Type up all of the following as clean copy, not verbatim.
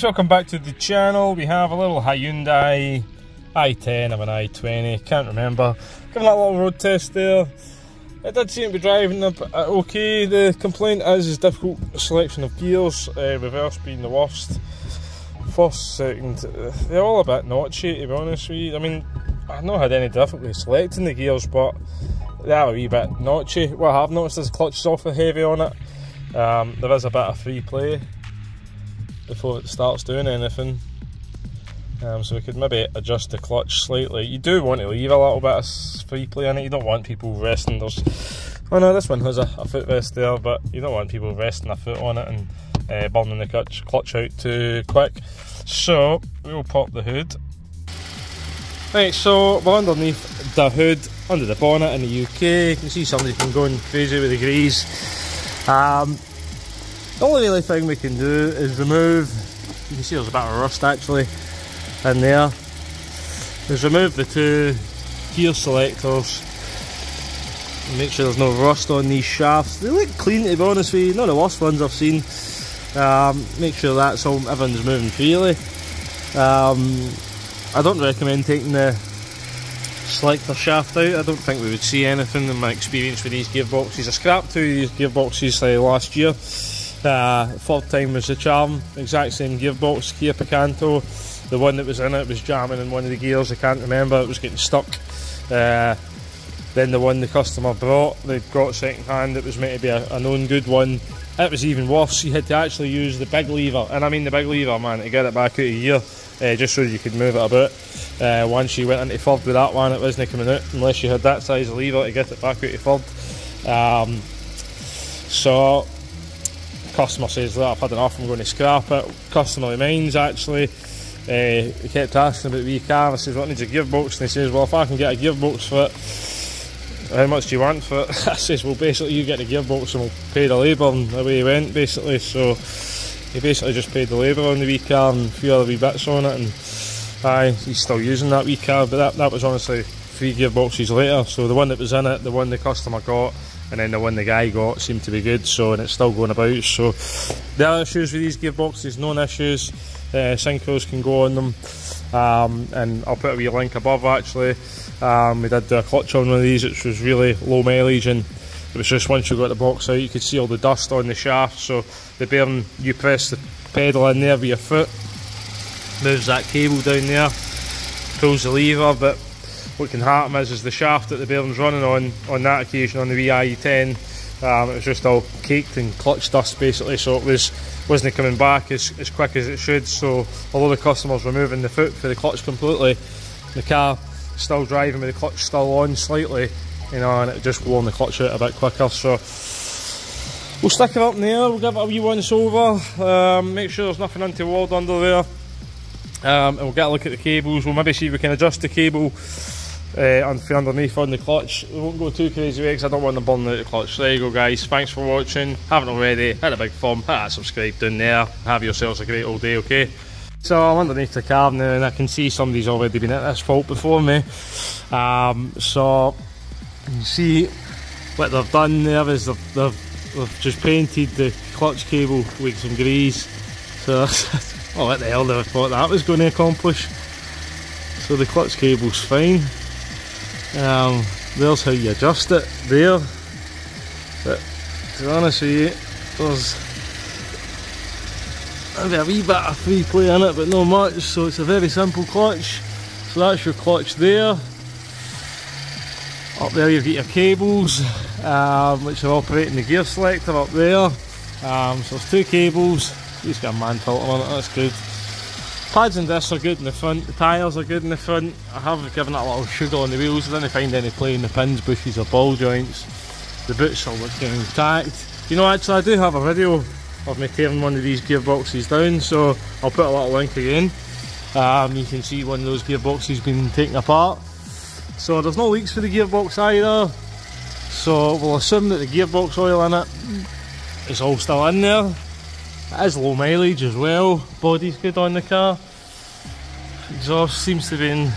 Welcome back to the channel. We have a little Hyundai i10 of an i20, can't remember. Giving that a little road test there. It did seem to be driving okay. The complaint is difficult selection of gears, reverse being the worst. First, second, they're all a bit notchy to be honest with you. I mean, I've not had any difficulty selecting the gears, but they're a wee bit notchy. What I have noticed is the clutch is awfully heavy on it. There is a bit of free play before it starts doing anything, so we could maybe adjust the clutch slightly. You do want to leave a little bit of free play in it. You don't want people resting. Oh no, this one has a footrest there, but you don't want people resting a foot on it and burning the clutch out too quick. So we'll pop the hood. Right, so we're underneath the hood, under the bonnet in the UK. You can see somebody's been going crazy with the grease. The only really thing we can do is remove, you can see there's a bit of rust actually in there, is remove the two gear selectors and make sure there's no rust on these shafts. They look clean to be honest with you, none of the worst ones I've seen. Make sure that's all, everything's moving freely. I don't recommend taking the selector shaft out. I don't think we would see anything in my experience with these gearboxes. I scrapped two of these gearboxes last year. Third time was the charm, exact same gearbox, Kia Picanto. The one that was in it was jamming in one of the gears, I can't remember, it was getting stuck. Then the one the customer brought, they got second hand, it was meant to be a known good one. It was even worse, you had to actually use the big lever, and I mean the big lever man, to get it back out of gear, just so you could move it about. Once you went into third with that one, it wasn't coming out unless you had that size of lever to get it back out of third. So customer says, look, I've had enough, I'm going to scrap it. Customer of mine's actually, he kept asking about the wee car. I says, what needs a gearbox? And he says, well, if I can get a gearbox for it, how much do you want for it? I says, well, basically you get the gearbox and we'll pay the labour, and away he went basically. So he basically just paid the labour on the wee car and a few other wee bits on it, and he's still using that wee car, but that was honestly 3 gearboxes later. So the one that was in it, the one the customer got, and then the one the guy got seemed to be good, so, and it's still going about. So the other issues with these gearboxes, known issues, synchros can go on them, and I'll put a wee link above actually. We did do a clutch on one of these which was really low mileage, and it was just once you got the box out you could see all the dust on the shaft. So the bearing, you press the pedal in there with your foot, moves that cable down there, pulls the lever, but what can happen is the shaft that the bearing's running on that occasion on the wee i10, it was just all caked in clutch dust basically, so it wasn't coming back as quick as it should. So although the customer's removing the foot for the clutch completely, the car still driving with the clutch still on slightly, you know, and it just blowing the clutch out a bit quicker. So we'll stick it up in there, we'll give it a wee once over, make sure there's nothing untoward under there, and we'll get a look at the cables. We'll maybe see if we can adjust the cable underneath on the clutch. We won't go too crazy with it because I don't want to burn out the clutch. There you go guys, thanks for watching. Haven't already, hit a big thumb, hit that subscribe down there, have yourselves a great old day, okay? So I'm underneath the car now and I can see somebody's already been at this fault before me. So you can see what they've done there is they've just painted the clutch cable with some grease. So oh, what the hell did I thought that was going to accomplish? So the clutch cable's fine. There's how you adjust it there, but to be honest with you, there's maybe a wee bit of free play in it, but not much. So it's a very simple clutch. So that's your clutch there. Up there you've got your cables, which are operating the gear selector up there. So there's 2 cables. He's got a man filter on it, that's good. Pads and discs are good in the front, the tyres are good in the front. I have given it a little sugar on the wheels, I didn't find any play in the pins, bushes or ball joints. The boots are looking intact. You know, actually I do have a video of me tearing one of these gearboxes down, so I'll put a little link again. You can see one of those gearboxes being taken apart. So there's no leaks for the gearbox either, so we'll assume that the gearbox oil in it is all still in there. It is low mileage as well, body's good on the car, exhaust seems to be in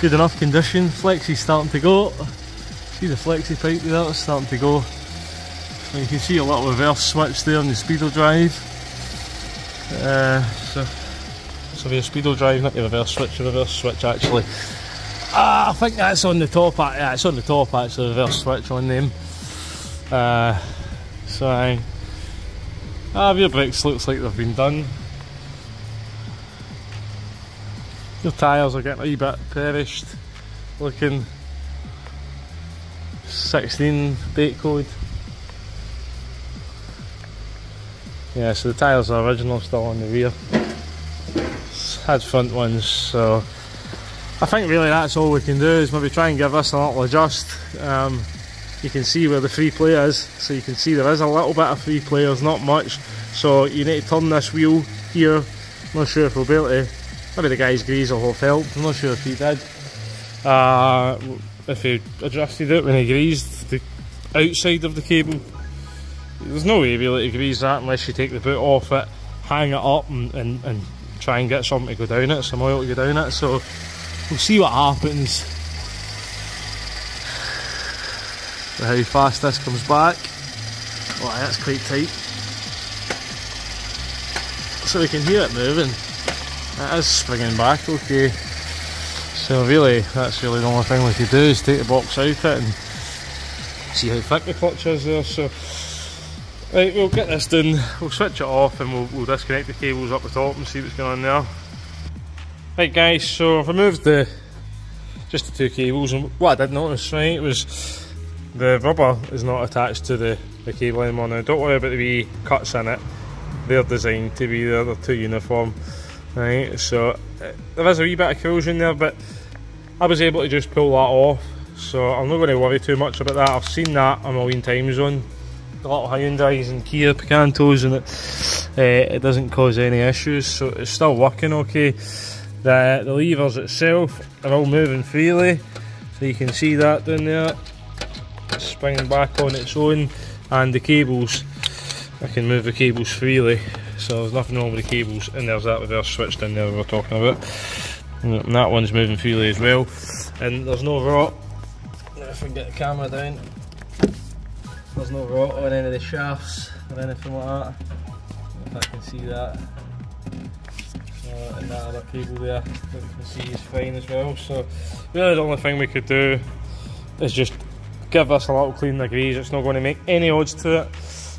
good enough condition, flexy's starting to go, see the flexi pipe there, it's starting to go. So you can see a little reverse switch there on the speedo drive. So your speedo drive, not your reverse switch actually. I think that's on the top. Yeah, it's on the top actually, the reverse switch on them. So rear brakes looks like they've been done. Your tyres are getting a wee bit perished looking. 16 bait code. Yeah, so the tyres are original, still on the rear. Had front ones, so I think really that's all we can do is maybe try and give this a little adjust. You can see where the free play is, so you can see there is a little bit of free play, there's not much. So you need to turn this wheel here. I'm not sure if we'll be able to, maybe the guy's grease will have helped, I'm not sure if he did. If he adjusted it when he greased the outside of the cable. There's no way really to grease that unless you take the boot off it, hang it up and try and get something to go down it, some oil to go down it. So we'll see what happens. So how fast this comes back. Oh, that's quite tight. So we can hear it moving. It is springing back okay. So really, that's really the only thing we could do is take the box out it and see how thick the clutch is there. So right, we'll get this done, we'll switch it off and we'll disconnect the cables up the top and see what's going on there. Right guys, so I've removed just the two cables, and what I did notice, right, was the rubber is not attached to the cable anymore. Now don't worry about the wee cuts in it, they're designed to be there, they're too uniform. Right, so there is a wee bit of corrosion there, but I was able to just pull that off, so I'm not going to worry too much about that. I've seen that a million times on a lot of Hyundais and Kia Picantos, and it doesn't cause any issues, so it's still working okay. The levers itself are all moving freely, so you can see that down there, it's springing back on its own, and the cables, I can move the cables freely, so there's nothing wrong with the cables. And there's that reverse switch down there we were talking about, and that one's moving freely as well, and there's no rot. If I can get the camera down, there's no rot on any of the shafts or anything like that, if I can see that. And that other cable there, that you can see is fine as well. So really the only thing we could do is just give this a little clean of grease. It's not going to make any odds to it.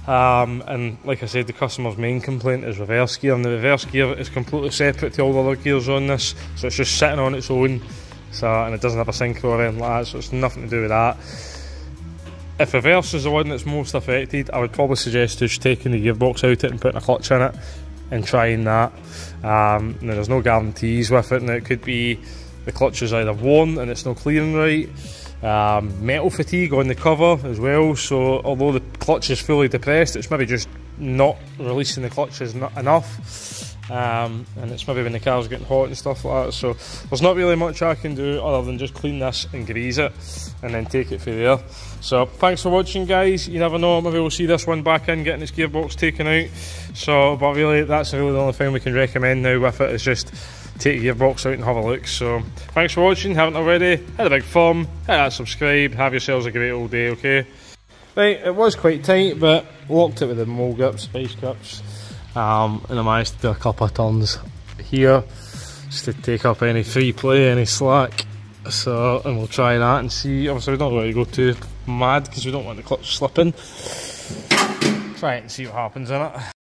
And like I said, the customer's main complaint is reverse gear, and the reverse gear is completely separate to all the other gears on this, so it's just sitting on its own, so, and it doesn't have a synchro or anything like that, so it's nothing to do with that. If reverse is the one that's most affected, I would probably suggest just taking the gearbox out it and putting a clutch in it and trying that. Now there's no guarantees with it, now it could be the clutch is either worn and it's not clearing right, metal fatigue on the cover as well, so although the clutch is fully depressed, it's maybe just not releasing the clutches enough, and it's maybe when the car's getting hot and stuff like that. So there's not really much I can do other than just clean this and grease it and then take it from there. So thanks for watching guys, you never know, maybe we'll see this one back in getting its gearbox taken out. So but really that's really the only thing we can recommend now with it, is just take the gearbox out and have a look. So thanks for watching, haven't already, hit a big thumb, hit that subscribe, have yourselves a great old day, okay? Right, it was quite tight, but locked it with the mole grips, vice grips, and I managed to do a couple of turns here just to take up any free play, any slack. So, and we'll try that and see. Obviously we don't want to go too mad because we don't want the clutch slipping. Try it and see what happens in it.